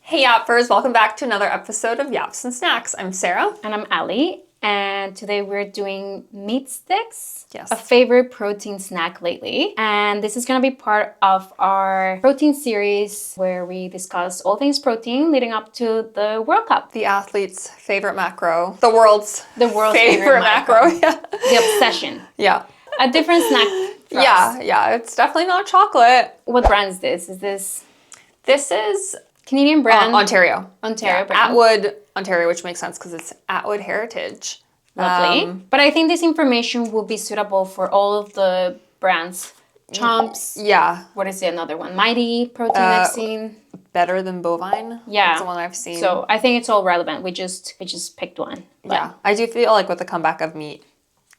Hey Yappers, welcome back to another episode of Yaps and Snacks. I'm Sarah. And I'm Ali, and today we're doing meat sticks. Yes. A favorite protein snack lately. And this is gonna be part of our protein series where we discuss all things protein leading up to the World Cup. The athlete's favorite macro. The world's favorite macro. Yeah. The obsession. Yeah. A different snack for us. Yeah. It's definitely not chocolate. What brand is this? This is Canadian brand? Ontario. Ontario brand. Atwood, Ontario, which makes sense because it's Atwood Heritage. Lovely. But I think this information will be suitable for all of the brands. Chomps. Yeah. What is the another one? Mighty protein I've seen. Better than bovine. Yeah. That's the one I've seen. So I think it's all relevant. We just picked one. But yeah. I do feel like with the comeback of meat,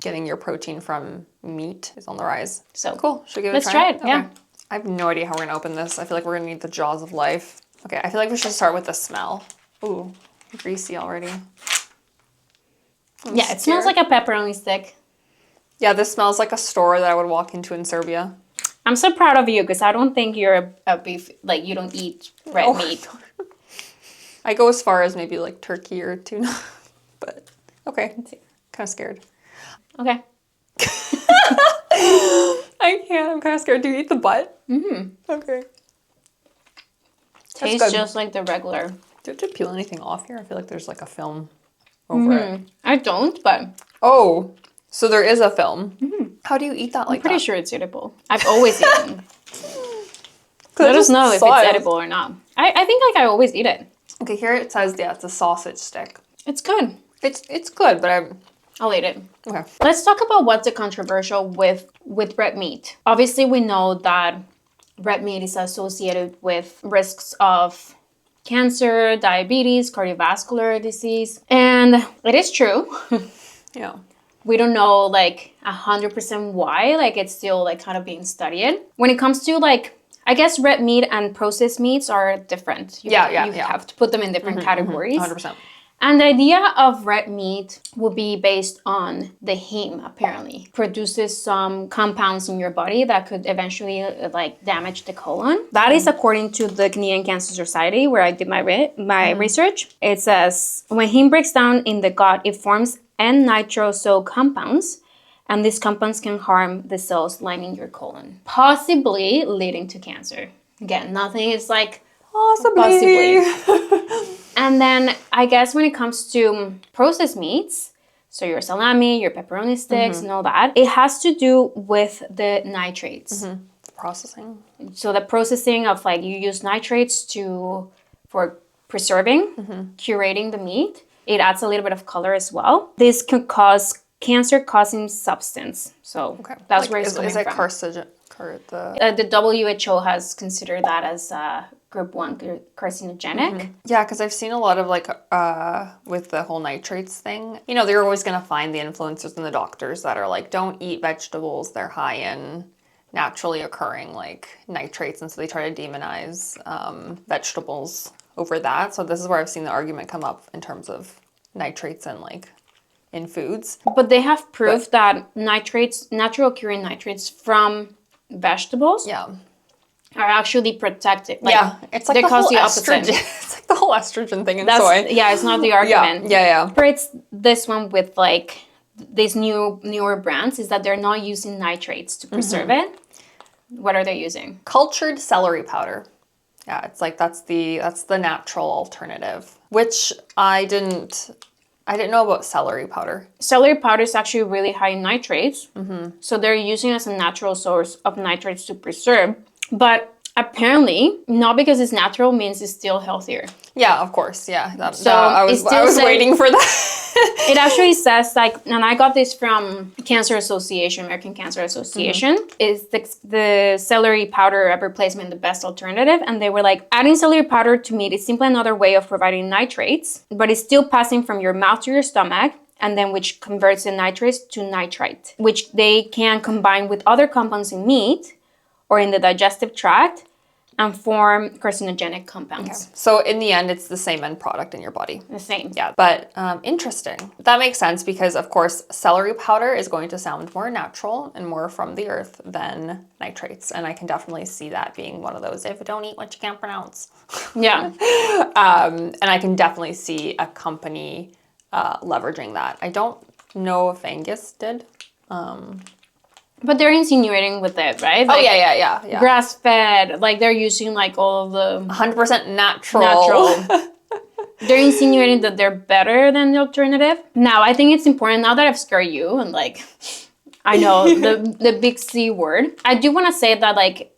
getting your protein from meat is on the rise. So cool. Should we give it a let's try? try it. Okay. Yeah. I have no idea how we're gonna open this. I feel like we're gonna need the jaws of life. Okay, I feel like we should start with the smell. Ooh, greasy already. Yeah, it smells like a pepperoni stick. Yeah, this smells like a store that I would walk into in Serbia. I'm so proud of you because I don't think you're a beef, like you don't eat red meat. I go as far as maybe like turkey or tuna, but okay, kind of scared. Okay. I can't, I'm kind of scared. Do you eat the butt? Mm-hmm. Okay. Tastes just like the regular. Do you have to peel anything off here? I feel like there's like a film over it. I don't, but... Oh, so there is a film. Mm-hmm. How do you eat that like that? I'm pretty sure it's edible. I've always eaten. Let us know if it's edible or not. I think like I always eat it. Okay, here it says, yeah, it's a sausage stick. It's good. It's good, but I'll eat it. Okay. Let's talk about what's the controversial with red meat. Obviously, we know that red meat is associated with risks of cancer, diabetes, cardiovascular disease. And it is true. Yeah. We don't know like 100% why, like it's still like kind of being studied. When it comes to like, I guess red meat and processed meats are different. You have to put them in different categories. 100%. And the idea of red meat will be based on the heme, apparently. Produces some compounds in your body that could eventually like damage the colon. That is according to the Canadian Cancer Society, where I did my research. It says, when heme breaks down in the gut, it forms N-nitroso compounds, and these compounds can harm the cells lining your colon, possibly leading to cancer. Again, nothing is like possibly. And then I guess when it comes to processed meats, so your salami, your pepperoni sticks and all that, it has to do with the nitrates. Processing. So the processing of like you use nitrates for preserving, curating the meat. It adds a little bit of color as well. This can cause cancer-causing substance. So that's like, where it's coming from. The WHO has considered that as group 1 carcinogenic. Yeah, because I've seen a lot of like with the whole nitrates thing. You know, they're always going to find the influencers and the doctors that are like, don't eat vegetables. They're high in naturally occurring like nitrates. And so they try to demonize vegetables over that. So this is where I've seen the argument come up in terms of nitrates and like in foods. But they have proof that nitrates, natural occurring nitrates from vegetables are actually protective. Like, it's like the whole estrogen. It's like the whole estrogen thing in soy. Yeah, it's not the argument. Yeah. It's this one with like these newer brands is that they're not using nitrates to preserve it. What are they using? Cultured celery powder. Yeah, it's like that's the natural alternative, which I didn't know about celery powder. Celery powder is actually really high in nitrates. So they're using it as a natural source of nitrates to preserve. But apparently, not because it's natural means it's still healthier. Yeah, of course. Yeah. I was waiting for that. It actually says like, and I got this from Cancer Association, American Cancer Association, is the celery powder replacement the best alternative? And they were like, adding celery powder to meat is simply another way of providing nitrates, but it's still passing from your mouth to your stomach, and then which converts the nitrates to nitrite, which they can combine with other compounds in meat or in the digestive tract, and form carcinogenic compounds. So in the end, it's the same end product in your body. The same. Yeah, but interesting. That makes sense because, of course, celery powder is going to sound more natural and more from the earth than nitrates. And I can definitely see that being one of those, if you don't eat what you can't pronounce. Yeah. And I can definitely see a company leveraging that. I don't know if Angus did. But they're insinuating with it, right? Like, yeah. Grass-fed, like they're using like all of the 100% natural. They're insinuating that they're better than the alternative. Now, I think it's important, now that I've scared you and like, I know the big C word. I do want to say that like,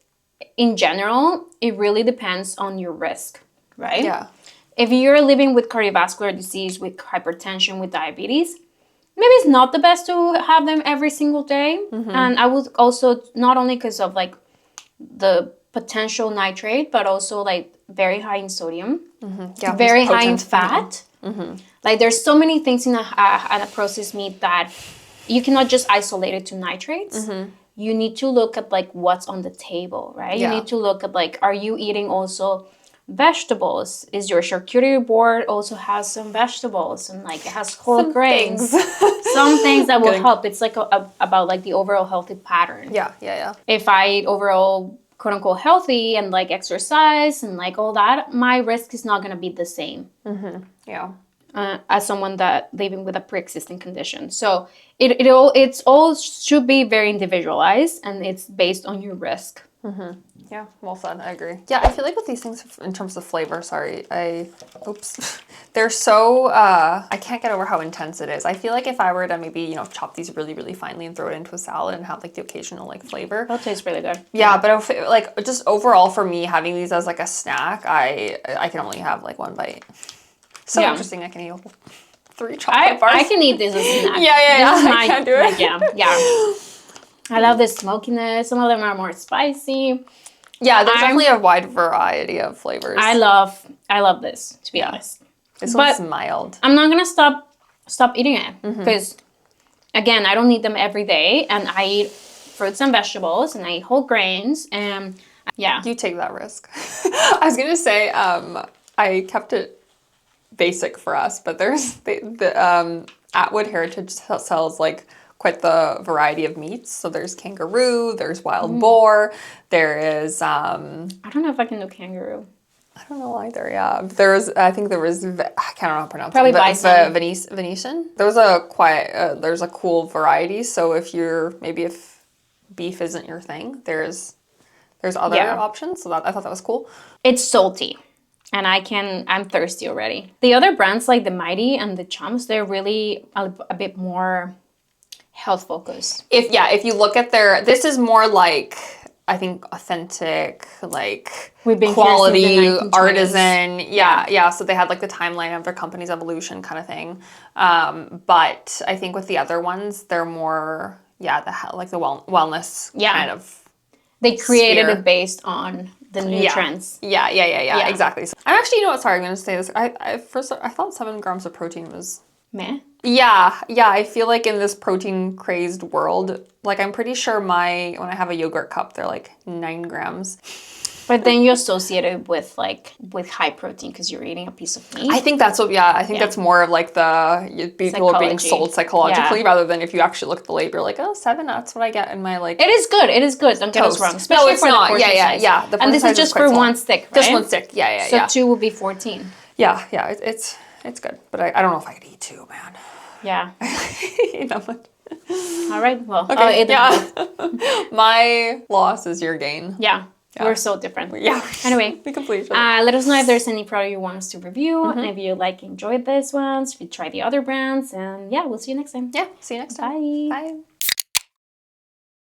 in general, it really depends on your risk, right? Yeah. If you're living with cardiovascular disease, with hypertension, with diabetes, maybe it's not the best to have them every single day. And I would also, not only because of like the potential nitrate, but also like very high in sodium, Yeah, very high in fat. Like there's so many things in a processed meat that you cannot just isolate it to nitrates. You need to look at like what's on the table, right? Yeah. You need to look at like, are you eating also vegetables? Is your charcuterie board also has some vegetables and like it has whole grains? Some things that will help. It's like about like the overall healthy pattern. Yeah. If I eat overall quote unquote healthy and like exercise and like all that, my risk is not going to be the same. Yeah. As someone that living with a pre-existing condition. So it's all should be very individualized and it's based on your risk. Yeah, well said. I agree. Yeah, I feel like with these things, in terms of flavor, they're so, I can't get over how intense it is. I feel like if I were to maybe, chop these really, really finely and throw it into a salad and have like the occasional like flavor. That'll taste really good. Yeah, but if, like just overall for me, having these as like a snack, I can only have like one bite. So interesting, I can eat 3 chocolate bars. I can eat this as a snack. Yeah. I can't do it. Yeah. I love the smokiness. Some of them are more spicy. Yeah, there's definitely a wide variety of flavors. I love this, to be honest. This one's mild. I'm not gonna stop eating it because, again, I don't need them every day, and I eat fruits and vegetables, and I eat whole grains, and yeah. You take that risk. I was gonna say, I kept it basic for us, but there's the Atwood Heritage sells like quite the variety of meats. So there's kangaroo, there's wild boar, there is I don't know if I can do kangaroo. I don't know either. Yeah, I think there was I can't know how to pronounce probably it. bison. Venetian. There's a cool variety. So if beef isn't your thing, there's other options. So I thought that was cool. It's salty. And I'm thirsty already. The other brands like the Mighty and the Chums, they're really a bit more health focused. If you look at this is more like, I think, authentic, like We've been quality, here since the 1920s. artisan. Yeah. So they had like the timeline of their company's evolution kind of thing. But I think with the other ones, they're more, the wellness kind of. They created it based on the nutrients. Yeah, exactly. So, I'm actually, sorry, I'm going to say this. I thought 7 grams of protein was... Meh? Yeah, I feel like in this protein-crazed world, like I'm pretty sure when I have a yogurt cup, they're like 9 grams. But then you associate it with high protein because you're eating a piece of meat. I think that's that's more of like people are being sold psychologically rather than if you actually look at the label, you're like, oh, 7, that's what I get in my like. It is good. Don't get us wrong. No, it's not. Yeah. And this is just for one stick, right? Just one stick. Yeah. So 2 would be 14. Yeah. It's good, but I don't know if I could eat 2, man. Yeah. Eat that much. All right. Well, okay. My loss is your gain. Yeah. We're so different. Yeah. Anyway, we complete each other. Let us know if there's any product you want us to review, and if you enjoyed this ones, if you try the other brands, and we'll see you next time. Yeah, see you next time. Bye. Bye.